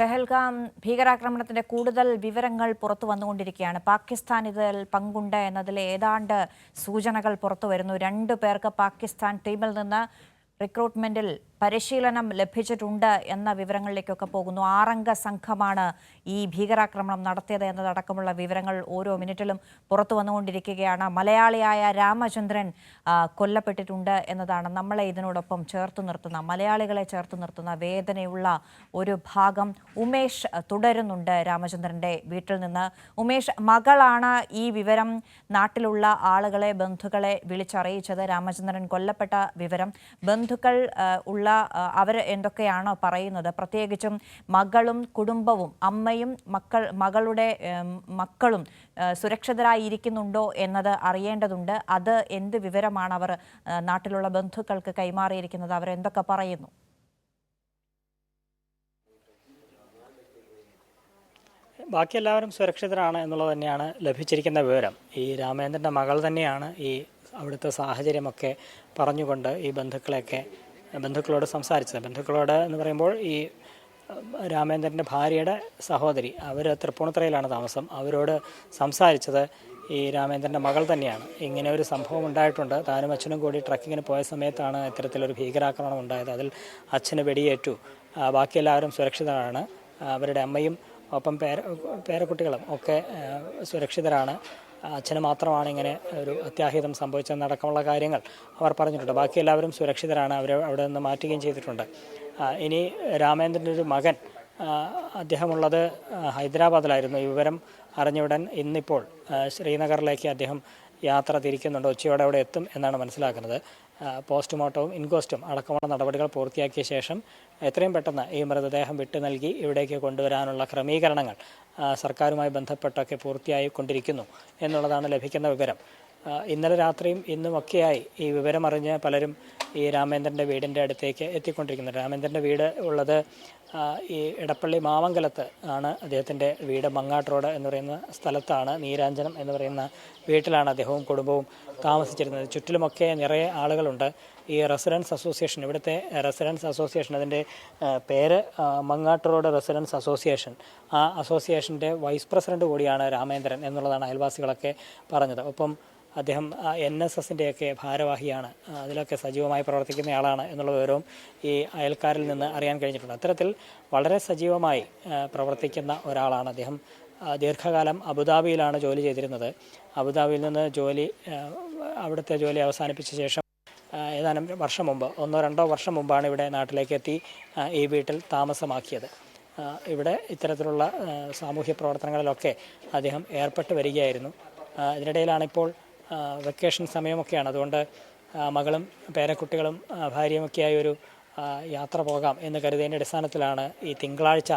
പെഹൽഗാം ഭീകരാക്രമണത്തിന്റെ കൂടുതൽ വിവരങ്ങൾ പുറത്തു വന്നുകൊണ്ടിരിക്കുകയാണ്. പാകിസ്ഥാൻ ഇതിൽ പങ്കുണ്ട് എന്നതിലെ ഏതാണ്ട് സൂചനകൾ പുറത്തുവരുന്നു. 2 പേർക്ക് പാകിസ്ഥാൻ ടീമിൽ നിന്ന് റിക്രൂട്ട്മെന്റിൽ പരിശീലനം ലഭിച്ചിട്ടുണ്ട് എന്ന വിവരങ്ങളിലേക്കൊക്കെ പോകുന്നു. 6 അംഗ സംഘമാണ് ഈ ഭീകരാക്രമണം നടത്തിയത് എന്നതടക്കമുള്ള വിവരങ്ങൾ ഓരോ മിനിറ്റിലും പുറത്തു വന്നുകൊണ്ടിരിക്കുകയാണ്. മലയാളിയായ രാമചന്ദ്രൻ കൊല്ലപ്പെട്ടിട്ടുണ്ട് എന്നതാണ് നമ്മളെ ഇതിനോടൊപ്പം ചേർത്ത് നിർത്തുന്ന, മലയാളികളെ ചേർത്ത് നിർത്തുന്ന വേദനയുള്ള ഒരു ഭാഗം. ഉമേഷ് തുടരുന്നുണ്ട് രാമചന്ദ്രന്റെ വീട്ടിൽ നിന്ന്. ഉമേഷ്, മകളാണ് ഈ വിവരം നാട്ടിലുള്ള ആളുകളെ, ബന്ധുക്കളെ വിളിച്ചറിയിച്ചത്. രാമചന്ദ്രൻ കൊല്ലപ്പെട്ട വിവരം ബന്ധുക്കൾ ഉള്ള അവർ എന്തൊക്കെയാണോ പറയുന്നത്, പ്രത്യേകിച്ചും മകളും കുടുംബവും അമ്മയും മകളുടെ മക്കളും സുരക്ഷിതരായിരിക്കുന്നുണ്ടോ എന്നത് അറിയേണ്ടതുണ്ട്. അത് എന്ത് വിവരമാണ് അവർ നാട്ടിലുള്ള ബന്ധുക്കൾക്ക് കൈമാറിയിരിക്കുന്നത്? അവരെന്തൊക്കെ പറയുന്നു? ബാക്കി എല്ലാവരും സുരക്ഷിതരാണ് എന്നുള്ളത് തന്നെയാണ് ലഭിച്ചിരിക്കുന്ന വിവരം. ഈ രാമേന്ദ്രൻ്റെ മകൾ തന്നെയാണ് ഈ അവിടുത്തെ സാഹചര്യമൊക്കെ പറഞ്ഞുകൊണ്ട് ഈ ബന്ധുക്കളോട് സംസാരിച്ചത്. ബന്ധുക്കളോട് എന്ന് പറയുമ്പോൾ ഈ രാമേന്ദ്രൻ്റെ ഭാര്യയുടെ സഹോദരി, അവർ തൃപ്പൂണിത്തുറയിലാണ് താമസം. അവരോട് സംസാരിച്ചത് ഈ രാമേന്ദ്രൻ്റെ മകൾ തന്നെയാണ്. ഇങ്ങനെ ഒരു സംഭവം ഉണ്ടായിട്ടുണ്ട്. താനും അച്ഛനും കൂടി ട്രക്കിങ്ങിന് പോയ സമയത്താണ് ഇത്തരത്തിലൊരു ഭീകരാക്രമണം ഉണ്ടായത്. അതിൽ അച്ഛന് വെടിയേറ്റു. ബാക്കി എല്ലാവരും സുരക്ഷിതരാണ്. അവരുടെ അമ്മയും ഒപ്പം പേരക്കുട്ടികളും ഒക്കെ സുരക്ഷിതരാണ്. അച്ഛന് മാത്രമാണ് ഇങ്ങനെ ഒരു അത്യാഹിതം സംഭവിച്ചതെന്നടക്കമുള്ള കാര്യങ്ങൾ അവർ പറഞ്ഞിട്ടുണ്ട്. ബാക്കി എല്ലാവരും സുരക്ഷിതരാണ്. അവരെ അവിടെ നിന്ന് മാറ്റുകയും ചെയ്തിട്ടുണ്ട്. ഇനി രാമേന്ദ്രൻ്റെ ഒരു മകൻ, അദ്ദേഹമുള്ളത് ഹൈദരാബാദിലായിരുന്നു. ഈ വിവരം അറിഞ്ഞുടൻ ഇന്നിപ്പോൾ ശ്രീനഗറിലേക്ക് അദ്ദേഹം യാത്ര തിരിക്കുന്നുണ്ട്. ഉച്ചയോടെ അവിടെ എത്തും എന്നാണ് മനസ്സിലാക്കുന്നത്. പോസ്റ്റ്മോർട്ടവും ഇൻക്വസ്റ്റും അടക്കമുള്ള നടപടികൾ പൂർത്തിയാക്കിയ ശേഷം എത്രയും പെട്ടെന്ന് ഈ മൃതദേഹം വിട്ടു നൽകി ഇവിടേക്ക് കൊണ്ടുവരാനുള്ള ക്രമീകരണങ്ങൾ സർക്കാരുമായി ബന്ധപ്പെട്ടൊക്കെ പൂർത്തിയായിക്കൊണ്ടിരിക്കുന്നു എന്നുള്ളതാണ് ലഭിക്കുന്ന വിവരം. ഇന്നലെ രാത്രിയും ഇന്നുമൊക്കെയായി ഈ വിവരമറിഞ്ഞ് പലരും ഈ രാമേന്ദ്രൻ്റെ വീടിൻ്റെ അടുത്തേക്ക് എത്തിക്കൊണ്ടിരിക്കുന്നു. രാമേന്ദ്രൻ്റെ വീട് ഉള്ളത് ഈ ഇടപ്പള്ളി മാമംഗലത്ത് ആണ്. അദ്ദേഹത്തിൻ്റെ വീട് മങ്ങാട്ട് റോഡ് എന്ന് പറയുന്ന സ്ഥലത്താണ്. നീരാഞ്ജനം എന്ന് പറയുന്ന വീട്ടിലാണ് അദ്ദേഹവും കുടുംബവും താമസിച്ചിരുന്നത്. ചുറ്റിലുമൊക്കെ നിറയെ ആളുകളുണ്ട്. ഈ റെസിഡൻസ് അസോസിയേഷൻ, ഇവിടുത്തെ റെസിഡൻസ് അസോസിയേഷൻ, അതിൻ്റെ പേര് മങ്ങാട്ട് റോഡ് റെസിഡൻസ് അസോസിയേഷൻ, ആ അസോസിയേഷൻ്റെ വൈസ് പ്രസിഡന്റ് കൂടിയാണ് രാമേന്ദ്രൻ എന്നുള്ളതാണ് അയൽവാസികളൊക്കെ പറഞ്ഞത്. ഒപ്പം അദ്ദേഹം NSSൻ്റെയൊക്കെ ഭാരവാഹിയാണ്, അതിലൊക്കെ സജീവമായി പ്രവർത്തിക്കുന്നയാളാണ് എന്നുള്ള വിവരവും ഈ അയൽക്കാരിൽ നിന്ന് അറിയാൻ കഴിഞ്ഞിട്ടുണ്ട്. അത്തരത്തിൽ വളരെ സജീവമായി പ്രവർത്തിക്കുന്ന ഒരാളാണ് അദ്ദേഹം. ദീർഘകാലം അബുദാബിയിലാണ് ജോലി ചെയ്തിരുന്നത്. അബുദാബിയിൽ നിന്ന് അവിടുത്തെ ജോലി അവസാനിപ്പിച്ച ശേഷം ഏതാനും വർഷം മുമ്പ്, 1-2 വർഷം മുമ്പാണ് ഇവിടെ നാട്ടിലേക്ക് എത്തി ഈ വീട്ടിൽ താമസമാക്കിയത്. ഇവിടെ ഇത്തരത്തിലുള്ള സാമൂഹ്യ പ്രവർത്തനങ്ങളിലൊക്കെ അദ്ദേഹം ഏർപ്പെട്ട് വരികയായിരുന്നു. ഇതിനിടയിലാണിപ്പോൾ വെക്കേഷൻ സമയമൊക്കെയാണ്. അതുകൊണ്ട് മകളും പേരക്കുട്ടികളും ഭാര്യയുമൊക്കെയായി ഒരു യാത്ര പോകാം എന്ന് കരുതിയതിൻ്റെ അടിസ്ഥാനത്തിലാണ് ഈ തിങ്കളാഴ്ച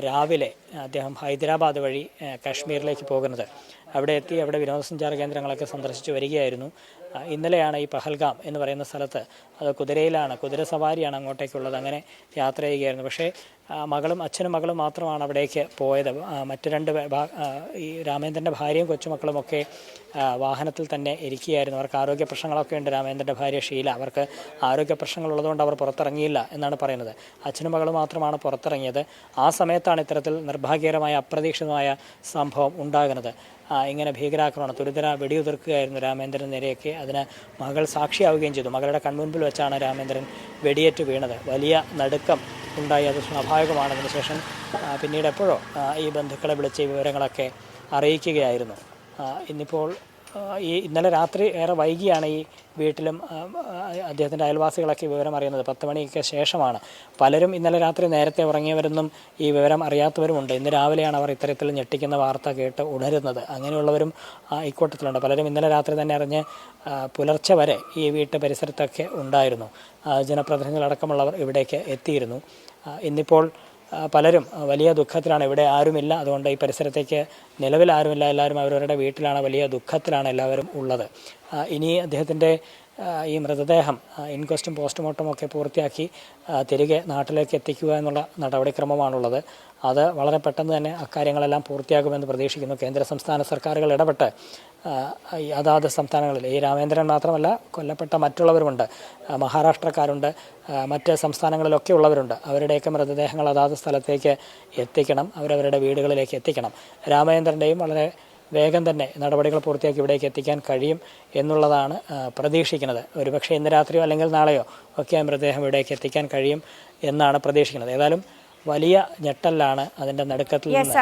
രാവിലെ അദ്ദേഹം ഹൈദരാബാദ് വഴി കാശ്മീരിലേക്ക് പോകുന്നത്. അവിടെ എത്തി അവിടെ വിനോദസഞ്ചാര കേന്ദ്രങ്ങളൊക്കെ സന്ദർശിച്ച് വരികയായിരുന്നു. ഇന്നലെയാണ് ഈ പഹൽഗാം എന്ന് പറയുന്ന സ്ഥലത്ത്, അത് കുതിരയിലാണ്, കുതിര സവാരിയാണ് അങ്ങോട്ടേക്കുള്ളത്, അങ്ങനെ യാത്ര ചെയ്യുകയായിരുന്നു. പക്ഷേ അച്ഛനും മകളും മാത്രമാണ് അവിടേക്ക് പോയത്. മറ്റ് 2 ഈ രാമേന്ദ്രൻ്റെ ഭാര്യയും കൊച്ചുമക്കളുമൊക്കെ വാഹനത്തിൽ തന്നെ ഇരിക്കുകയായിരുന്നു. അവർക്ക് ആരോഗ്യ പ്രശ്നങ്ങളൊക്കെ ഉണ്ട്. രാമേന്ദ്രൻ്റെ ഭാര്യ ഷീല, അവർക്ക് ആരോഗ്യ പ്രശ്നങ്ങളുള്ളതുകൊണ്ട് അവർ പുറത്തിറങ്ങിയില്ല എന്നാണ് പറയുന്നത്. അച്ഛനും മകളും മാത്രമാണ് പുറത്തിറങ്ങിയത്. ആ സമയത്താണ് ഇത്തരത്തിൽ നിർഭാഗ്യകരമായ അപ്രതീക്ഷിതമായ സംഭവം ഉണ്ടാകുന്നത്. ഇങ്ങനെ ഭീകരാക്രമണം, തുരിതര വെടിയുതിർക്കുകയായിരുന്നു രാമേന്ദ്രൻ നേരെയൊക്കെ. അതിന് മകൾ സാക്ഷിയാവുകയും ചെയ്തു. മകളുടെ കൺമുൻപിൽ വെച്ചാണ് രാമേന്ദ്രൻ വെടിയേറ്റ് വീണത്. വലിയ നടുക്കം ഉണ്ടായി. അത് സ്വാഭാവികമാണ്. അതിനുശേഷം പിന്നീട് എപ്പോഴോ ഈ ബന്ധുക്കളെ വിളിച്ച് ഈ വിവരങ്ങളൊക്കെ അറിയിക്കുകയായിരുന്നു. ഇന്നിപ്പോൾ ഇന്നലെ രാത്രി ഏറെ വൈകിയാണ് ഈ വീട്ടിലും അദ്ദേഹത്തിൻ്റെ അയൽവാസികളൊക്കെ വിവരം അറിയുന്നത്. 10 മണിക്ക് ശേഷമാണ്. പലരും ഇന്നലെ രാത്രി നേരത്തെ ഉറങ്ങിയവരൊന്നും ഈ വിവരം അറിയാത്തവരുമുണ്ട്. ഇന്ന് രാവിലെയാണ് അവർ ഇത്തരത്തിൽ ഞെട്ടിക്കുന്ന വാർത്ത കേട്ട് ഉണരുന്നത്. അങ്ങനെയുള്ളവരും ഇക്കൂട്ടത്തിലുണ്ട്. പലരും ഇന്നലെ രാത്രി തന്നെ അറിഞ്ഞ് പുലർച്ചെ വരെ ഈ വീട്ട് പരിസരത്തൊക്കെ ഉണ്ടായിരുന്നു. ജനപ്രതിനിധികളടക്കമുള്ളവർ ഇവിടേക്ക് എത്തിയിരുന്നു. ഇന്നിപ്പോൾ പലരും വലിയ ദുഃഖത്തിലാണ്. ഇവിടെ ആരുമില്ല, അതുകൊണ്ട് ഈ പരിസരത്തേക്ക് നിലവിൽ ആരുമില്ല. എല്ലാവരും അവരവരുടെ വീട്ടിലാണ്. വലിയ ദുഃഖത്തിലാണ് എല്ലാവരും ഉള്ളത്. ഇനി അദ്ദേഹത്തിൻ്റെ ഈ മൃതദേഹം ഇൻക്വസ്റ്റും പോസ്റ്റ്മോർട്ടം ഒക്കെ പൂർത്തിയാക്കി തിരികെ നാട്ടിലേക്ക് എത്തിക്കുക എന്നുള്ള നടപടിക്രമമാണുള്ളത്. അത് വളരെ പെട്ടെന്ന് തന്നെ അക്കാര്യങ്ങളെല്ലാം പൂർത്തിയാകുമെന്ന് പ്രതീക്ഷിക്കുന്നു. കേന്ദ്ര സംസ്ഥാന സർക്കാരുകൾ ഇടപെട്ട് അതാത് സംസ്ഥാനങ്ങളിൽ ഈ രാമേന്ദ്രൻ മാത്രമല്ല കൊല്ലപ്പെട്ട മറ്റുള്ളവരുമുണ്ട്, മഹാരാഷ്ട്രക്കാരുണ്ട്, മറ്റ് സംസ്ഥാനങ്ങളിലൊക്കെ ഉള്ളവരുണ്ട്. അവരുടെയൊക്കെ മൃതദേഹങ്ങൾ അതാത് സ്ഥലത്തേക്ക് എത്തിക്കണം, അവരവരുടെ വീടുകളിലേക്ക് എത്തിക്കണം. രാമേന്ദ്രൻ്റെയും വളരെ വേഗം തന്നെ നടപടികൾ പൂർത്തിയാക്കി ഇവിടേക്ക് എത്തിക്കാൻ കഴിയും എന്നുള്ളതാണ് പ്രതീക്ഷിക്കുന്നത്. ഒരുപക്ഷെ ഇന്ന് രാത്രിയോ അല്ലെങ്കിൽ നാളെയോ ഒക്കെ മൃതദേഹം ഇവിടേക്ക് എത്തിക്കാൻ കഴിയും എന്നാണ് പ്രതീക്ഷിക്കുന്നത്. ഏതായാലും വലിയ ഞെട്ടലാണ് അതിൻ്റെ നടുക്കത്തിൽ നിന്ന്